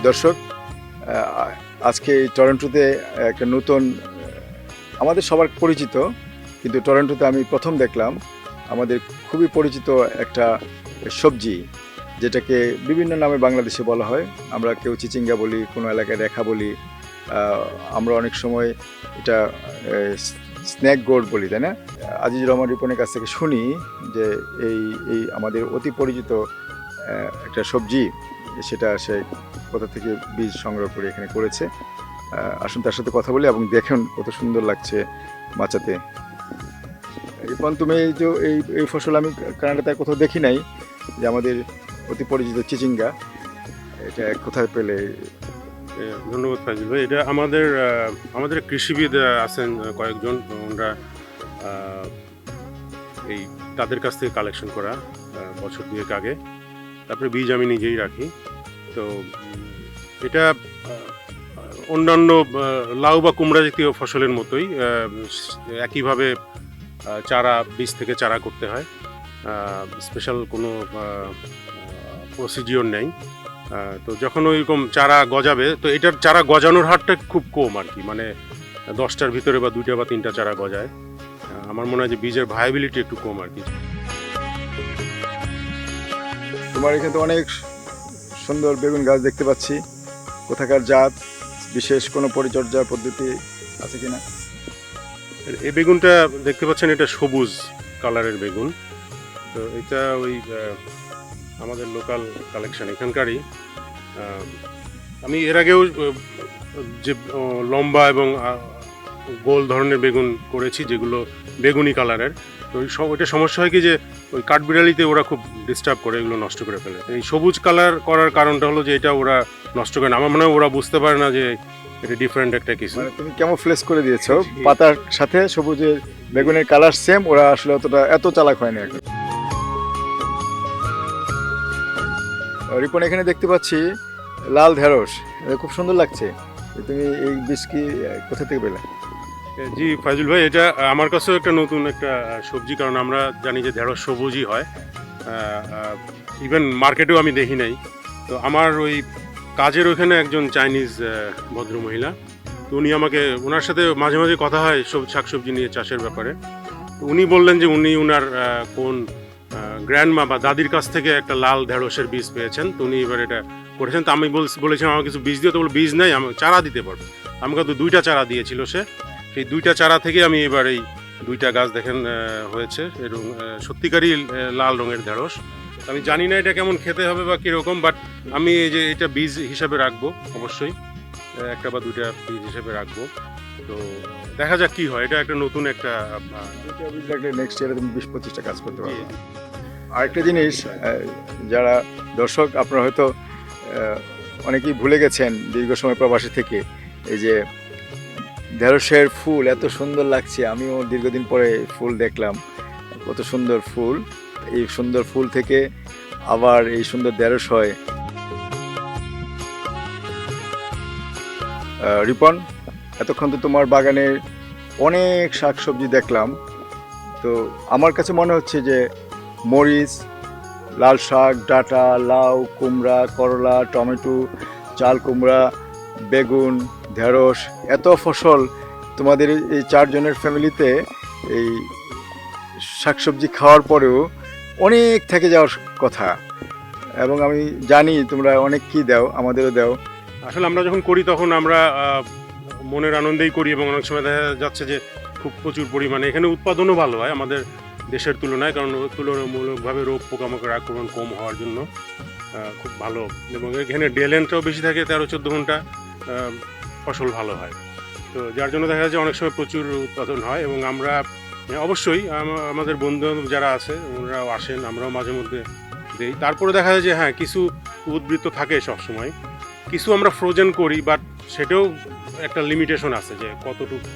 দর্শক, আজকে এই টরন্টোতে একটা নতুন আমাদের সবার পরিচিত, কিন্তু টরন্টোতে আমি প্রথম দেখলাম আমাদের খুবই পরিচিত একটা সবজি, যেটাকে বিভিন্ন নামে বাংলাদেশে বলা হয়। আমরা কেউ চিচিঙ্গা বলি, কোনো এলাকায় রেখা বলি, আমরা অনেক সময় এটা স্ন্যাক গোর্ড বলি, তাই না? আজিজুর রহমান রিপনের কাছ থেকে শুনি যে এই এই আমাদের অতি পরিচিত একটা সবজি, সেটা সে কোথা থেকে বীজ সংগ্রহ করে এখানে করেছে। আসুন তার সাথে কথা বলি এবং দেখুন কত সুন্দর লাগছে মাচাতে। রিপন, তুমি এই যে এই ফসল আমি কানাডাতে কোথাও দেখি নাই, যে আমাদের অতি পরিচিত চিচিঙ্গা, এটা কোথায় পেলে? ধন্যবাদ ফাইজুল ভাই। এটা আমাদের কৃষিবিদ আছেন কয়েকজন, ওনারা এই তাদের কাছ থেকে কালেকশন করা বছর দুয়েক আগে। তারপরে বীজ আমি নিজেই রাখি। তো এটা অন্যান্য লাউ বা কুমড়া জাতীয় ফসলের মতোই একইভাবে চারা, বীজ থেকে চারা করতে হয়। স্পেশাল কোনো প্রসিডিওর নেই। তো যখন ওইরকম চারা গজাবে, তো এটার চারা গজানোর হারটা খুব কম আর কি, মানে 10টার ভিতরে বা 2টা বা 3টা চারা গজায়। আমার মনে হয় যে বীজের ভায়াবিলিটি একটু কম আর কি। তোমার এখানে তো অনেক সুন্দর বেগুন গাছ দেখতে পাচ্ছি। কোথাকার জাত, বিশেষ কোনো পরিচর্যা পদ্ধতি আছে কিনা? এই বেগুনটা দেখতে পাচ্ছেন, এটা সবুজ কালারের বেগুন। তো এটা ওই আমাদের লোকাল কালেকশন এখানকারই। আমি এর আগেও যে লম্বা এবং গোল ধরনের বেগুন করেছি, যেগুলো বেগুনি কালারের। তো ওইটা সমস্যা হয় কি, যে ওই কাঠবিড়ালিতে ওরা খুব ডিস্টার্ব করে, এগুলো নষ্ট করে ফেলে। এই সবুজ কালার করার কারণটা হলো যে এটা ওরা নষ্ট করে না। আমার মনে হয় ওরা বুঝতে পারে না যে এটা ডিফারেন্ট একটা কিছু। মানে তুমি কেমন ফ্লেস করে দিয়েছো, পাতার সাথে সবুজের বেগুনের কালার সেম, ওরা আসলে এত চালাক হয়নি এখন। রিপন, এখানে দেখতে পাচ্ছি লাল ঢেঁড়স, খুব সুন্দর লাগছে। তুমি এই বীজ কি কোথা থেকে পেলে? জি ফাইজুল ভাই, এটা আমার কাছেও একটা নতুন একটা সবজি, কারণ আমরা জানি যে ঢেঁড়স সবুজই হয়। ইভেন মার্কেটেও আমি দেখি নাই। তো আমার ওই কাজের ওইখানে একজন চাইনিজ ভদ্রমহিলা, তো উনি আমাকে, ওনার সাথে মাঝে মাঝে কথা হয় শাকসবজি নিয়ে, চাষের ব্যাপারে। তো উনি বললেন যে উনি ওনার কোন গ্র্যান্ডমা বা দাদির কাছ থেকে একটা লাল ঢেঁড়সের বীজ পেয়েছেন। তো উনি এবার এটা করেছেন। তো আমি বলেছিলাম আমার কিছু বীজ দিয়ে, তো বলে বীজ নাই, আমি চারা দিতে পারবো। আমাকে তো 2টা চারা দিয়েছিল সে। সেই 2টা চারা থেকে আমি এবার এই 2টা গাছ দেখেন হয়েছে, এরকম সত্যিকারই লাল রঙের ঢেঁড়স। আমি জানি না এটা কেমন খেতে হবে বা কীরকম, বাট আমি এই যে এটা বীজ হিসাবে রাখবো, অবশ্যই 1টা বা 2টা বীজ হিসাবে রাখবো। তো দেখা যাক কি হয়। এটা একটা নতুন একটা বীজ রাখলে নেক্সট ইয়ারে তুমি 20-25টা কাজ করতে পারবে। আরেকটা জিনিস, যারা দর্শক আপনারা হয়তো অনেকেই ভুলে গেছেন দীর্ঘ সময় প্রবাসী থেকে, এই যে ঢেঁড়সের ফুল এত সুন্দর লাগছে। আমিও দীর্ঘদিন পরে ফুল দেখলাম, কত সুন্দর ফুল। এই সুন্দর ফুল থেকে আবার এই সুন্দর ঢেঁড়স হয়। রিপন, এতক্ষণ তো তোমার বাগানের অনেক শাকসবজি দেখলাম। তো আমার কাছে মনে হচ্ছে যে মরিচ, লাল শাক, ডাঁটা, লাউ, কুমড়া, করলা, টমেটো, চাল কুমড়া, বেগুন, ঢেঁড়স, এত ফসল তোমাদের এই 4 জনের ফ্যামিলিতে, এই শাকসবজি খাওয়ার পরেও অনেক থেকে যাওয়ার কথা। এবং আমি জানি তোমরা অনেক কি দাও, আমাদেরও দাও। আসলে আমরা যখন করি তখন আমরা মনের আনন্দেই করি, এবং অনেক সময় দেখা যাচ্ছে যে খুব প্রচুর পরিমাণে এখানে উৎপাদনও ভালো হয় আমাদের দেশের তুলনায়, কারণ তুলনামূলকভাবে রোগ পোকামাকড় আক্রমণ কম হওয়ার জন্য খুব ভালো। এবং এখানে ডে লেন্থটাও বেশি থাকে, 13-14 ঘন্টা ফসল ভালো হয়। তো যার জন্য দেখা যাচ্ছে অনেক সময় প্রচুর উৎপাদন হয়। এবং আমরা অবশ্যই আমাদের বন্ধু যারা আছে ওনারাও আসেন, আমরাও মাঝে মধ্যে দিই। তারপরে দেখা যায় যে হ্যাঁ, কিছু উদ্বৃত্ত থাকে সবসময়, কিছু আমরা ফ্রোজেন করি, বাট সেটাও একটা লিমিটেশন আছে, যে কতটুকু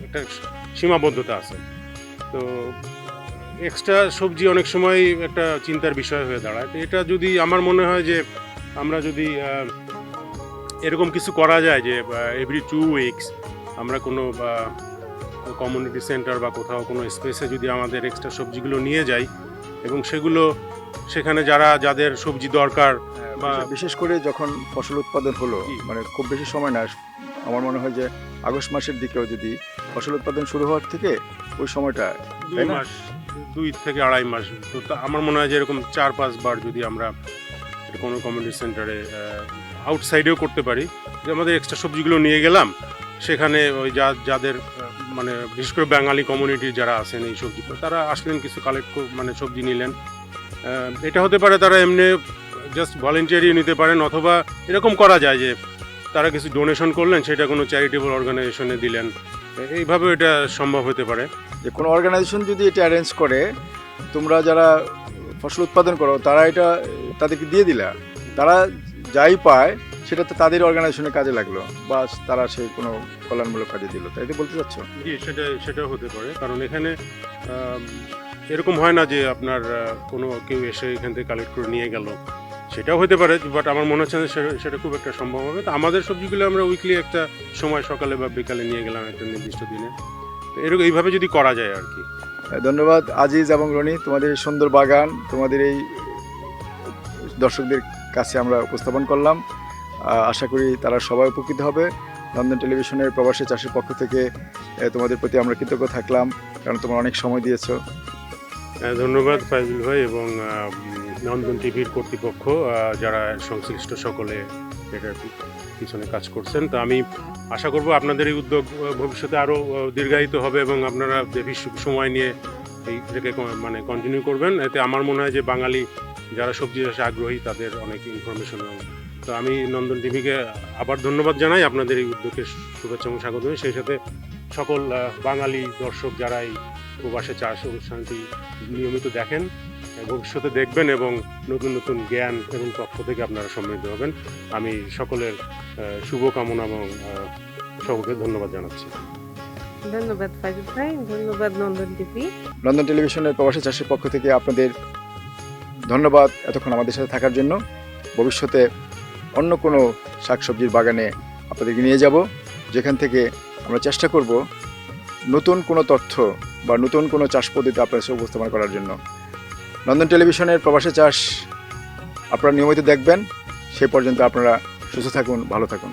একটা সীমাবদ্ধতা আছে। তো এক্সট্রা সবজি অনেক সময় একটা চিন্তার বিষয় হয়ে দাঁড়ায়। তো এটা যদি, আমার মনে হয় যে আমরা যদি এরকম কিছু করা যায় যে এভরি 2 উইকস আমরা কোনো কমিউনিটি সেন্টার বা কোথাও কোনো স্পেসে যদি আমাদের এক্সট্রা সবজিগুলো নিয়ে যাই, এবং সেগুলো সেখানে যাদের সবজি দরকার বা- বিশেষ করে যখন ফসল উৎপাদন হলো জি। মানে খুব বেশি সময় না, আমার মনে হয় যে আগস্ট মাসের দিকেও যদি ফসল উৎপাদন শুরু হওয়ার থেকে ওই সময়টা, 2 তাই না? মাস, 2 থেকে আড়াই মাস। তো আমার মনে হয় যে এরকম 4-5 বার যদি আমরা এটা কোনো কমিউনিটি সেন্টারে আউটসাইডেও করতে পারি, যে আমাদের এক্সট্রা সবজিগুলো নিয়ে গেলাম, সেখানে ওই যাদের মানে বিশেষ করে বাঙালি কমিউনিটির যারা আছেন এই সবজি, তারা আসলেন কিছু কালেক্ট মানে সবজি নিলেন। এটা হতে পারে তারা এমনি জাস্ট ভলেন্টিয়ারি নিতে পারেন, অথবা এরকম করা যায় যে তারা কিছু ডোনেশন করলেন, সেটা কোনো চ্যারিটেবল অর্গানাইজেশনে দিলেন। এইভাবে এটা সম্ভব হতে পারে। যে কোনো অর্গানাইজেশন যদি এটা অ্যারেঞ্জ করে, তোমরা যারা ফসল উৎপাদন করো তারা এটা তাদেরকে দিয়ে দিলা, তারা যাই পায় সেটা তো তাদের অর্গানাইজেশনের কাজে লাগলো, বা তারা সেই কোনো কল্যাণমূলক কাজে দিল, তাই তো বলতে চাচ্ছ? জি, সেটাও হতে পারে, কারণ এখানে এরকম হয় না যে আপনার কোনো কেউ এসে এখান থেকে কালেক্ট করে নিয়ে গেল, সেটাও হতে পারে, বাট আমার মনে হচ্ছে না সেটা খুব একটা সম্ভব হবে। তো আমাদের সবজিগুলো আমরা উইকলি একটা সময় সকালে বা বিকালে নিয়ে গেলাম একটা নির্দিষ্ট দিনে, তো এরকম এইভাবে যদি করা যায় আর কি। ধন্যবাদ আজিজ এবং রনি, তোমাদের এই সুন্দর বাগান তোমাদের এই দর্শকদের কাছে আমরা উপস্থাপন করলাম। আশা করি তারা সবাই উপকৃত হবে। নন্দন টেলিভিশনের প্রবাসী চাষির পক্ষ থেকে তোমাদের প্রতি আমরা কৃতজ্ঞ থাকলাম, কারণ তোমরা অনেক সময় দিয়েছো। ধন্যবাদ ফাইজুল ভাই এবং নন্দন টিভির কর্তৃপক্ষ, যারা সংশ্লিষ্ট সকলে এটার পিছনে কাজ করছেন। তো আমি আশা করব আপনাদের এই উদ্যোগ ভবিষ্যতে আরও দীর্ঘায়িত হবে এবং আপনারা বেশি সময় নিয়ে এইটাকে মানে কন্টিনিউ করবেন। এতে আমার মনে হয় যে বাঙালি যারা সবজি চাষে আগ্রহী তাদের অনেক ইনফরমেশন। তো আমি নন্দন টিভিকে আবার ধন্যবাদ জানাই, আপনাদের এই উদ্যোগকে শুভেচ্ছা এবং স্বাগত। সেই সাথে সকল বাঙালি দর্শক যারা এই প্রবাসে চাষ অনুষ্ঠানটি নিয়মিত দেখেন, ভবিষ্যতে দেখবেন এবং নতুন নতুন জ্ঞান এবং তথ্য থেকে আপনারা সমৃদ্ধ হবেন। আমি সকলের শুভকামনা এবং সকলকে ধন্যবাদ জানাচ্ছি। ধন্যবাদ ফাইজুল ভাই, ধন্যবাদ নন্দন টিভি। নন্দন টেলিভিশনের প্রবাসী চাষির পক্ষ থেকে আপনাদের ধন্যবাদ এতক্ষণ আমাদের সাথে থাকার জন্য। ভবিষ্যতে অন্য কোনো শাকসবজির বাগানে আপনাদেরকে নিয়ে যাব, যেখান থেকে আমরা চেষ্টা করব নতুন কোনো তথ্য বা নতুন কোনো চাষ পদ্ধতি আপনাদের সাথে উপস্থাপন করার জন্য। নন্দন টেলিভিশনের প্রবাসী চাষ আপনারা নিয়মিত দেখবেন। সেই পর্যন্ত আপনারা সুস্থ থাকুন, ভালো থাকুন।